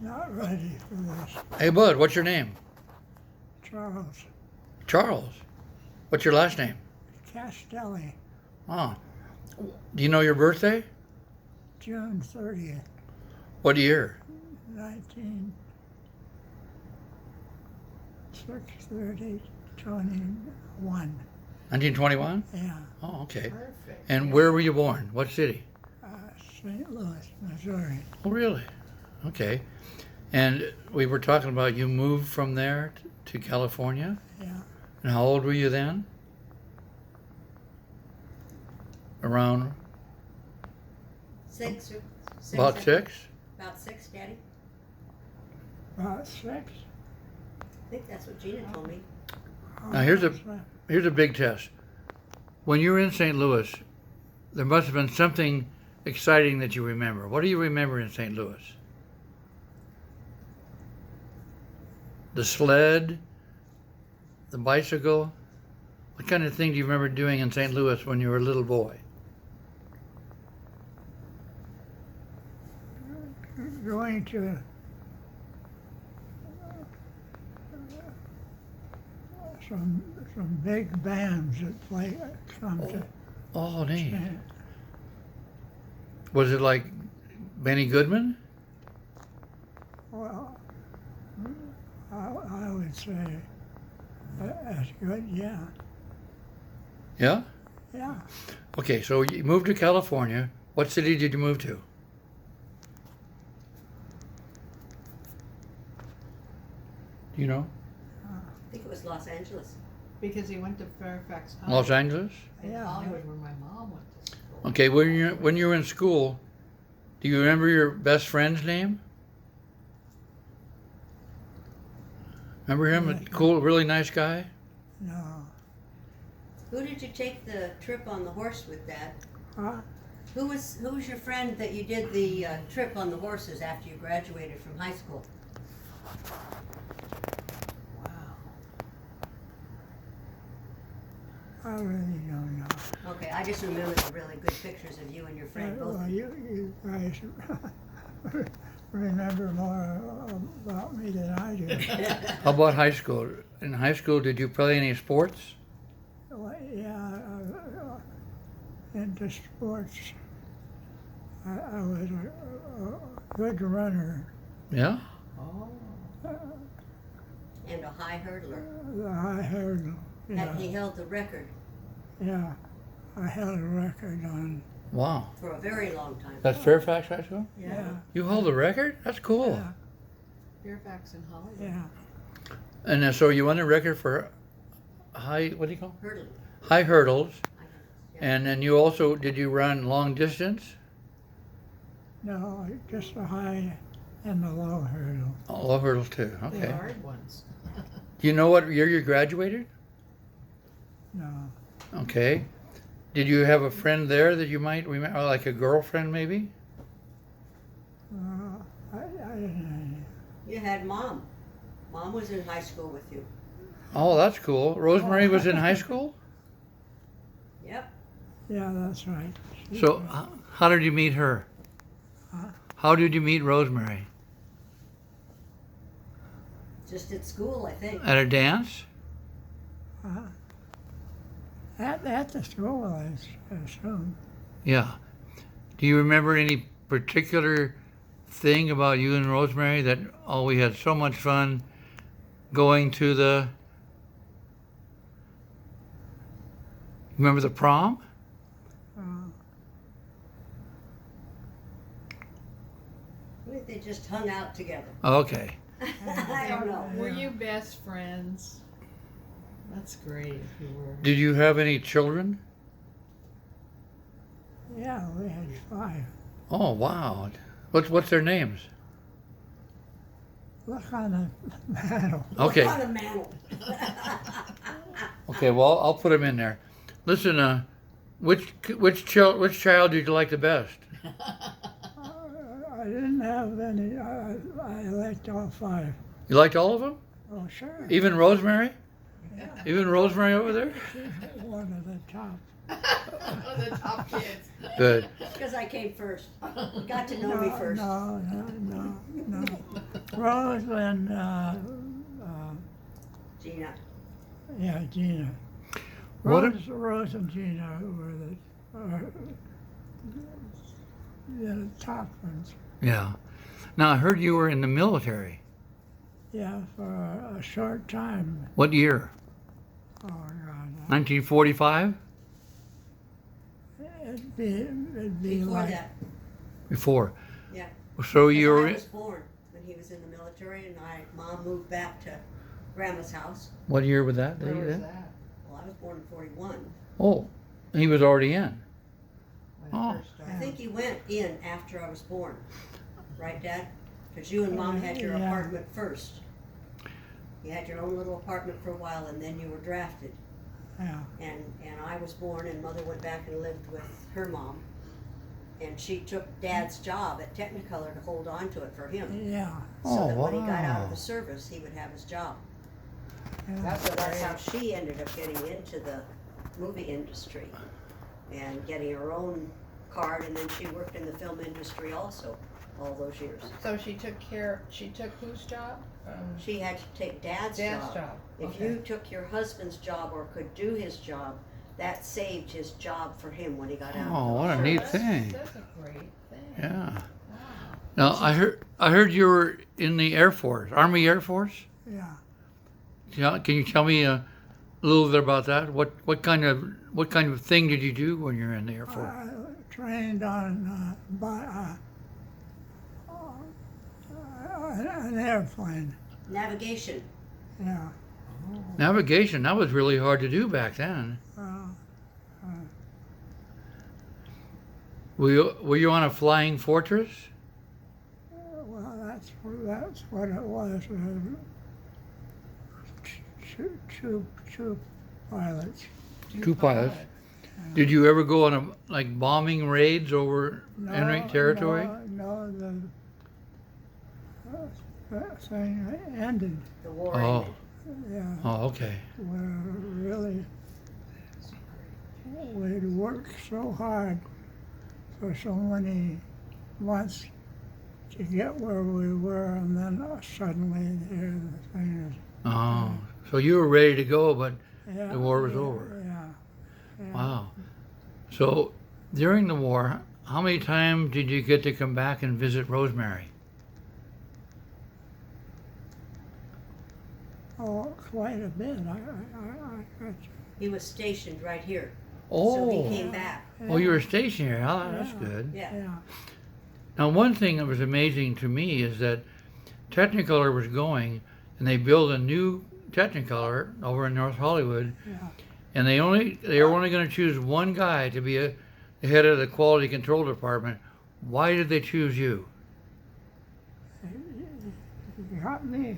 not ready for this. Hey, Bud, what's your name? Charles Charles. What's your last name? Castelli, Oh. Do you know your birthday? June 30th, What year? 6/30/21. 1921? Yeah, Oh, okay. Perfect. And where were you born? What city? St. Louis, Missouri. Oh, really? Okay. And we were talking about you moved from there to California? Yeah, And how old were you then? Around Six. about six? About six, Daddy. about 6. I think that's what Gina told me. Now, here's a- That's right. Here's a big test. When you were in St. Louis, there must have been something exciting that you remember. What do you remember in St. Louis? The sled? The bicycle? What kind of thing do you remember doing in St. Louis when you were a little boy? Going to some big bands that play come to Oh, neat. St. Was it like Benny Goodman? Well, I would say that's good. Yeah, Yeah? yeah. Okay, so you moved to California. What city did you move to? Do you know? I think it was Los Angeles. Because he went to Fairfax High. Los Angeles? In Yeah. Hollywood, where my mom went to school. Okay, when you were in school, do you remember your best friend's name? Remember him? A cool, really nice guy? No. Who did you take the trip on the horse with, Dad? Huh? Who was your friend that you did the trip on the horses after you graduated from high school? Wow. I really don't know. Okay, I just remember the really good pictures of you and your friend both. Well, you guys remember more about me than I do. How about high school? In high school, did you play any sports? Well, yeah, into sports. I was a good runner. Yeah? Oh. And a high hurdler. The high hurdle. Yeah, He held the record yeah. I held a record on. Wow. for a very long time. That's Fairfax High School? Yeah, You hold the record? That's cool. yeah, Fairfax and Hollywood. yeah. And so you won a record for high, what do you call it? Hurdling. High hurdles. Yeah. And then you also, did you run long distance? No, just the high and the low hurdle. Oh, low hurdles too. The Okay. hard ones. Do you know what year you graduated? No, Okay. Did you have a friend there that you might remember, like a girlfriend maybe? I didn't. You had Mom. Mom was in high school with you. Oh, that's cool. Rosemary was in high school? Yep. Yeah, that's right. So how did you meet her? Huh? How did you meet Rosemary? Just at school, I think. At a dance? At the school, I assume. Yeah. Do you remember any particular thing about you and Rosemary that, oh, we had so much fun going to the, remember the prom? I think they just hung out together. Okay. I don't know. Were you best friends? That's great if you were. Did you have any children? Yeah, we had 5. Oh, wow. What's their names? Look on the mantle. Okay. On a mantle. Okay, well, I'll put them in there. Listen, which child did you like the best? I didn't have any. I liked all 5. You liked all of them? Oh, sure. Even Rosemary? Even Rosemary over there? She's one of the top. The top kids. Good. Because I came first. Got to know me first. No. Rose and Gina. yeah, Gina. What a- Rose and Gina were the top ones. Yeah. Now I heard you were in the military. Yeah, for a short time. What year? Oh God, 1945? it'd be Before like that, Before. yeah. So 'Cause you I were. was born when he was in the military, and Mom moved back to Grandma's house. What year was that? Where was then? that? Well, I was born in 41. Oh, he was already in. When Oh. it first I started? think he went in after I was born. Right, Dad? Because you and Mom had your Yeah. apartment first. You had your own little apartment for a while, and then you were drafted. yeah. And I was born, and Mother went back and lived with her mom. And she took Dad's job at Technicolor to hold on to it for him. Yeah. So Oh, that when he got out of wow. the service, he would have his job. Yeah. So that's how she ended up getting into the movie industry and getting her own card, and then she worked in the film industry also all those years. So she took whose job? She had to take Dad's Dad's job. If Okay. you took your husband's job or could do his job, that saved his job for him when he got out. Oh, of what a the neat service. thing. That's a great thing. Yeah. Wow. Now I heard you were in the Air Force, Army Air Force. Yeah. Can you tell me a little bit about that? What kind of thing did you do when you were in the Air Force? I trained on an airplane. Navigation. Yeah. Navigation. That was really hard to do back then. Were you on a flying fortress? Well, that's what it was. Two pilots. Two pilots. Did you ever go on bombing raids over enemy territory? No, that thing ended. The war Oh. ended. Yeah. Oh, okay. We'd worked so hard for so many months to get where we were, and then suddenly here the thing Oh, so you were ready to go, but is. Yeah, the war was yeah, over. Yeah. Wow. So during the war, how many times did you get to come back and visit Rosemary? Oh, quite a bit. I He was stationed right here. Oh, So he came back. oh, you were stationed here. Oh, that's Yeah. good. Yeah. yeah. Now, one thing that was amazing to me is that Technicolor was going, and they built a new Technicolor over in North Hollywood, Yeah. and they were only going to choose one guy to be the head of the quality control department. Why did they choose you? You got me.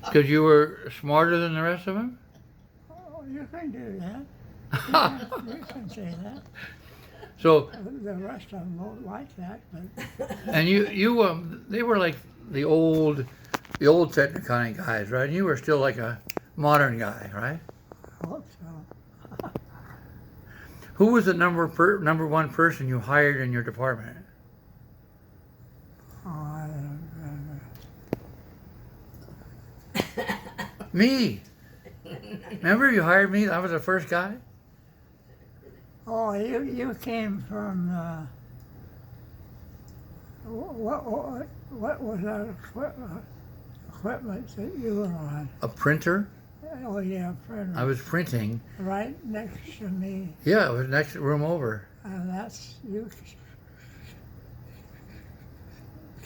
Because you were smarter than the rest of them? Oh, you can do that. You can say that. So, The rest of them won't like that, but and they were like the old Technicolor guys, right? And you were still like a modern guy, right? I hope so. Who was the number one person you hired in your department? Oh, I don't Me. Remember you hired me? I was the first guy. Oh, you came from what was that equipment that you were on? A printer. Oh yeah, printer. I was printing. Right next to me, Yeah, it was next room over. and that's you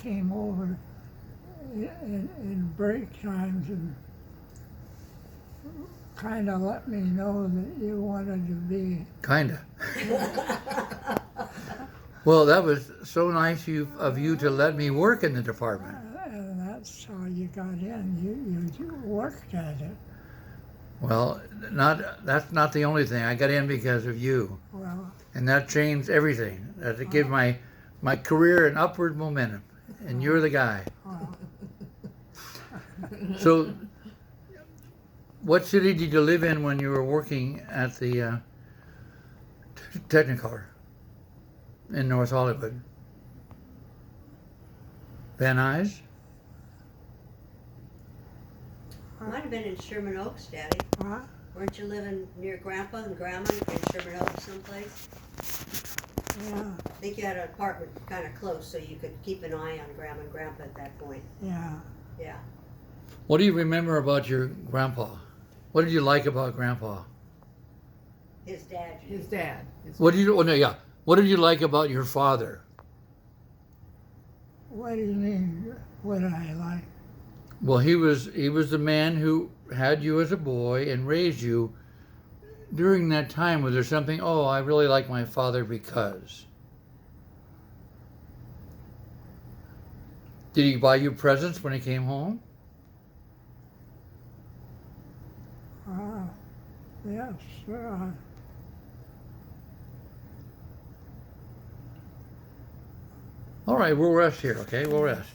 came over in break times and kind of let me know that you wanted to be. Kinda. Well, that was so nice of you to let me work in the department. And that's how you got in. You worked at it. Well, that's not the only thing. I got in because of you, Well, and that changed everything. That gave my career an upward momentum, and you're the guy. well, So, what city did you live in when you were working at the Technicolor in North Hollywood? Van Nuys? Might have been in Sherman Oaks, Daddy. What? Weren't you living near Grandpa and Grandma in Sherman Oaks someplace? Yeah, I think you had an apartment kind of close so you could keep an eye on Grandma and Grandpa at that point. yeah. Yeah. What do you remember about your grandpa? What did you like about grandpa? His dad. you His mean. dad. His What do you? Oh no, yeah. What did you like about your father? What do you mean, what I like? Well, he was the man who had you as a boy and raised you. During that time, was there something? Oh, I really like my father because. Did he buy you presents when he came home? Yes, All right, we'll rest here. Okay, we'll rest.